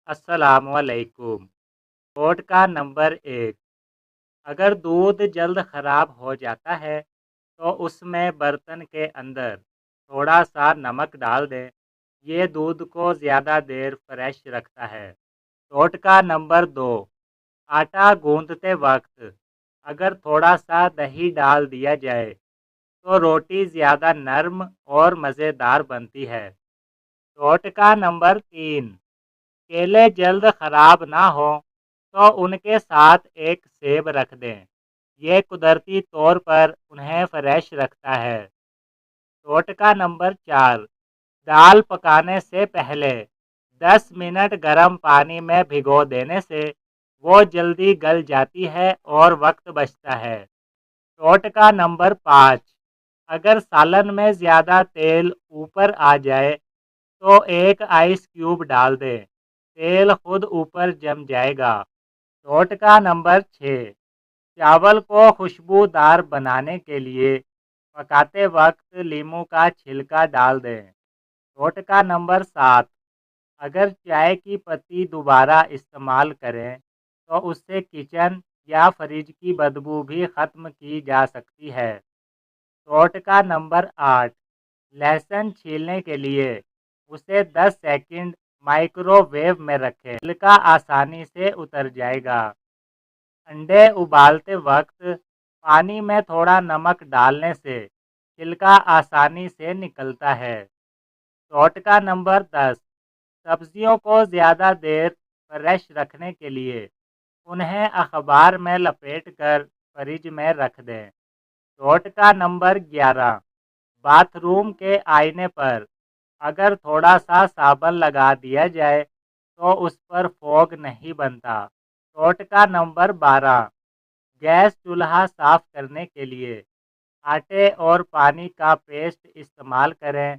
अस्सलाम वालेकुम। कोड का नंबर 1। अगर दूध जल्द ख़राब हो जाता है तो उसमें बर्तन के अंदर थोड़ा सा नमक डाल दें। ये दूध को ज़्यादा देर फ्रेश रखता है। टोटका नंबर 2। आटा गूंदते वक्त अगर थोड़ा सा दही डाल दिया जाए तो रोटी ज़्यादा नरम और मज़ेदार बनती है। टोटका नंबर 3। केले जल्द खराब ना हो तो उनके साथ एक सेब रख दें। ये कुदरती तौर पर उन्हें फ्रेश रखता है। टोटका नंबर 4। दाल पकाने से पहले 10 मिनट गर्म पानी में भिगो देने से वो जल्दी गल जाती है और वक्त बचता है। टोटका नंबर 5। अगर सालन में ज़्यादा तेल ऊपर आ जाए तो एक आइस क्यूब डाल दें। तेल खुद ऊपर जम जाएगा। टोटका नंबर 6। चावल को खुशबूदार बनाने के लिए पकाते वक्त नींबू का छिलका डाल दें। टोटका नंबर 7। अगर चाय की पत्ती दोबारा इस्तेमाल करें तो उससे किचन या फ्रिज की बदबू भी ख़त्म की जा सकती है। टोटका नंबर 8। लहसुन छीलने के लिए उसे 10 सेकंड माइक्रोवेव में रखें। छिलका आसानी से उतर जाएगा। अंडे उबालते वक्त पानी में थोड़ा नमक डालने से छिलका आसानी से निकलता है। टोटका नंबर 10। सब्जियों को ज़्यादा देर फ्रेश रखने के लिए उन्हें अखबार में लपेट कर फ्रिज में रख दें। टोटका नंबर 11। बाथरूम के आईने पर अगर थोड़ा सा साबुन लगा दिया जाए तो उस पर फोग नहीं बनता। टोटका नंबर 12। गैस चूल्हा साफ करने के लिए आटे और पानी का पेस्ट इस्तेमाल करें।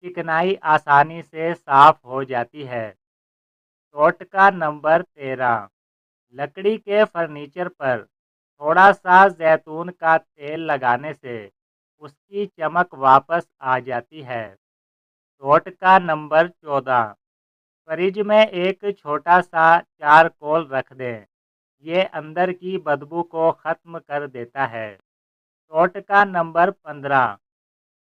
चिकनाई आसानी से साफ हो जाती है। टोटका नंबर 13। लकड़ी के फर्नीचर पर थोड़ा सा जैतून का तेल लगाने से उसकी चमक वापस आ जाती है। टोटका नंबर 14। फ्रिज में एक छोटा सा चारकोल रख दें। ये अंदर की बदबू को ख़त्म कर देता है। टोटका नंबर 15।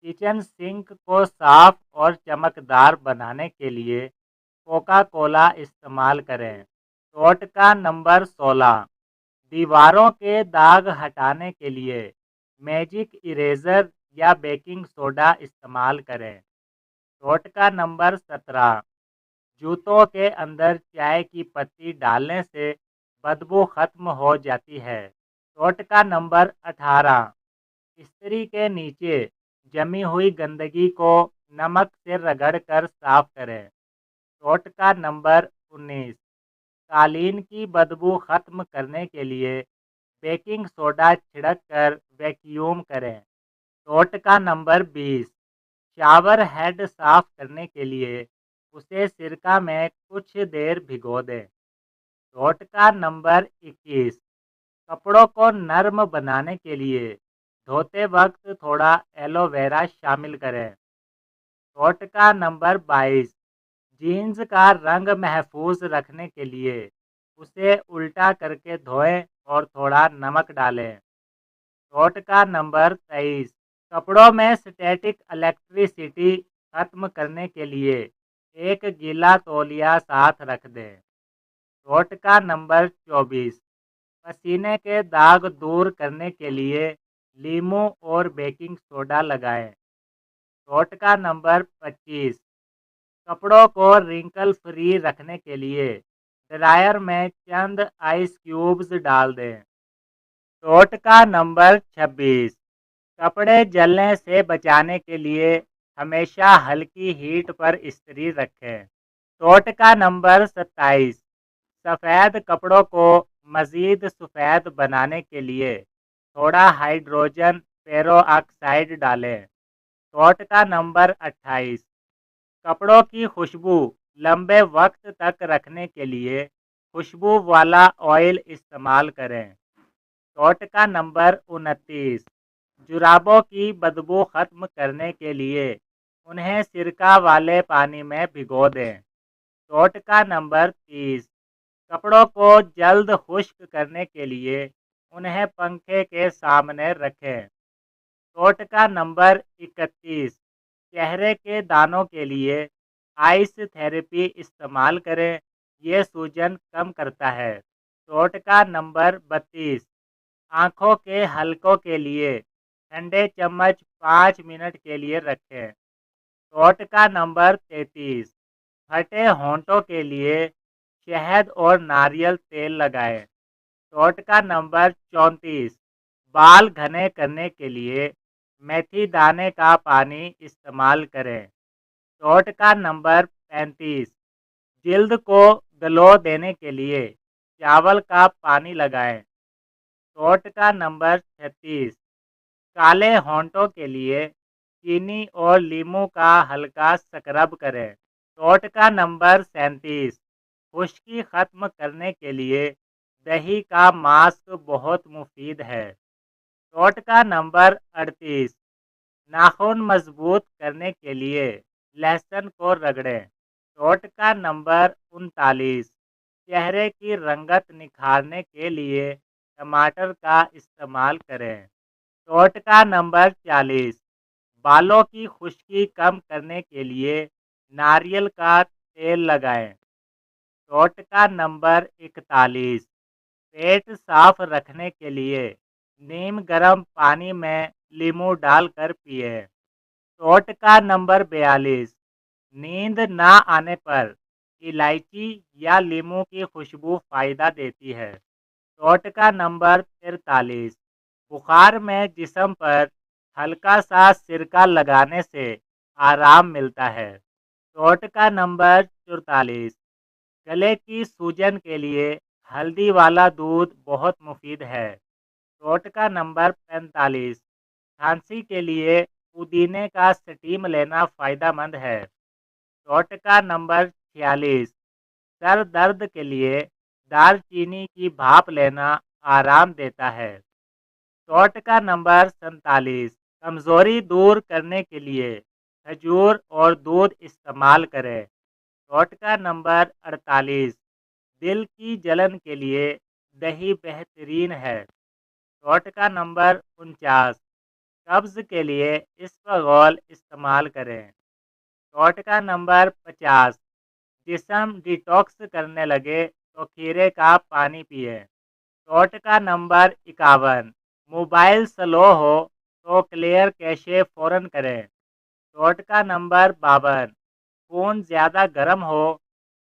किचन सिंक को साफ और चमकदार बनाने के लिए कोका कोला इस्तेमाल करें। टोटका नंबर 16। दीवारों के दाग हटाने के लिए मैजिक इरेज़र या बेकिंग सोडा इस्तेमाल करें। टोटका नंबर 17। जूतों के अंदर चाय की पत्ती डालने से बदबू खत्म हो जाती है। टोटका नंबर 18। इस्त्री के नीचे जमी हुई गंदगी को नमक से रगड़कर साफ करें। टोटका नंबर 19। कालीन की बदबू खत्म करने के लिए बेकिंग सोडा छिड़क कर वैक्यूम करें। टोटका नंबर 20। शावर हेड साफ करने के लिए उसे सिरका में कुछ देर भिगो दें। टोटका नंबर 21। कपड़ों को नरम बनाने के लिए धोते वक्त थोड़ा एलोवेरा शामिल करें। टोटका नंबर 22। जीन्स का रंग महफूज रखने के लिए उसे उल्टा करके धोएं और थोड़ा नमक डालें। टोटका नंबर 23। कपड़ों में स्टैटिक इलेक्ट्रिसिटी खत्म करने के लिए एक गीला तौलिया साथ रख दें। टोटका नंबर 24। पसीने के दाग दूर करने के लिए नींबू और बेकिंग सोडा लगाएं। टोटका नंबर 25। कपड़ों को रिंकल फ्री रखने के लिए ड्रायर में चंद आइस क्यूब्स डाल दें। टोटका नंबर 26। कपड़े जलने से बचाने के लिए हमेशा हल्की हीट पर इस्त्री रखें। टोटका नंबर 27। सफ़ेद कपड़ों को मज़ीद सफ़ेद बनाने के लिए थोड़ा हाइड्रोजन पेरोक्साइड डालें। टोटका नंबर 28। कपड़ों की खुशबू लंबे वक्त तक रखने के लिए खुशबू वाला ऑयल इस्तेमाल करें। टोटका नंबर 29। जुराबों की बदबू ख़त्म करने के लिए उन्हें सिरका वाले पानी में भिगो दें। टोटका नंबर 30, कपड़ों को जल्द खुश्क करने के लिए उन्हें पंखे के सामने रखें। टोटका नंबर 31, चेहरे के दानों के लिए आइस थेरेपी इस्तेमाल करें, ये सूजन कम करता है। टोटका नंबर 32, आँखों के हलकों के लिए ठंडे चम्मच 5 मिनट के लिए रखें। टोटका नंबर 33, फटे होंठों के लिए शहद और नारियल तेल लगाएं। टोटका नंबर 34, बाल घने करने के लिए मेथी दाने का पानी इस्तेमाल करें। टोटका नंबर 35, जिल्द को ग्लो देने के लिए चावल का पानी लगाएं। टोटका नंबर 36, काले होंठों के लिए चीनी और लीमू का हल्का स्क्रब करें। टोटका नंबर 37, खुश्की खत्म करने के लिए दही का मास्क बहुत मुफीद है। टोटका नंबर 38, नाखून मजबूत करने के लिए लहसुन को रगड़ें। टोटका नंबर 39, चेहरे की रंगत निखारने के लिए टमाटर का इस्तेमाल करें। टोटका नंबर 40, बालों की खुश्की कम करने के लिए नारियल का तेल लगाएं। टोटका नंबर 41, पेट साफ रखने के लिए नीम गर्म पानी में लीमू डालकर पिए। टोटका नंबर 42, नींद ना आने पर इलायची या लीमू की खुशबू फ़ायदा देती है। टोटका नंबर 43, बुखार में जिस्म पर हल्का सा सिरका लगाने से आराम मिलता है। टोटका नंबर 44, गले की सूजन के लिए हल्दी वाला दूध बहुत मुफीद है। टोटका नंबर 45, खांसी के लिए पुदीने का स्टीम लेना फ़ायदेमंद है। टोटका नंबर 46, सर दर्द के लिए दालचीनी की भाप लेना आराम देता है। टोटका नंबर 47, कमज़ोरी दूर करने के लिए खजूर और दूध इस्तेमाल करें। टोटका नंबर 48, दिल की जलन के लिए दही बेहतरीन है। टोटका नंबर 49, कब्ज़ के लिए इसबगोल इस्तेमाल करें। टोटका नंबर 50, जिस्म डिटॉक्स करने लगे तो खीरे का पानी पिए। टोटका नंबर 51, मोबाइल स्लो हो तो क्लियर कैशे फ़ौरन करें। टोटका नंबर 52, फ़ोन ज़्यादा गर्म हो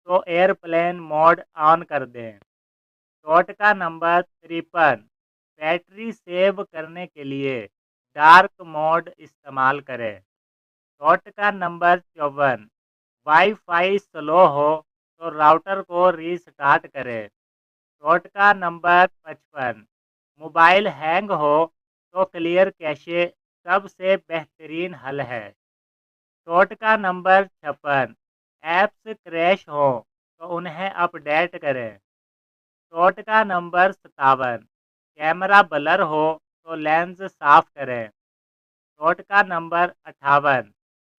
तो एयरप्लेन मोड ऑन कर दें। टोटका नंबर 53, बैटरी सेव करने के लिए डार्क मोड इस्तेमाल करें। टोटका नंबर 54, वाईफाई स्लो हो तो राउटर को रीस्टार्ट करें। टोटका नंबर 55, मोबाइल हैंग हो तो क्लियर कैशे सबसे बेहतरीन हल है। टोटका नंबर 56, ऐप्स क्रैश हो तो उन्हें अपडेट करें। टोटका नंबर 57, कैमरा ब्लर हो तो लेंस साफ करें। टोटका नंबर 58,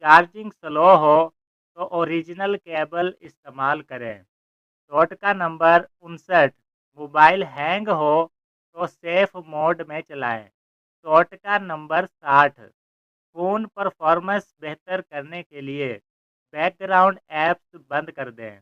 चार्जिंग स्लो हो तो ओरिजिनल केबल इस्तेमाल करें। टोटका नंबर 59, मोबाइल हैंग हो तो सेफ मोड में चलाएं। टोटका नंबर 60, फ़ोन परफॉर्मेंस बेहतर करने के लिए बैकग्राउंड ऐप्स बंद कर दें।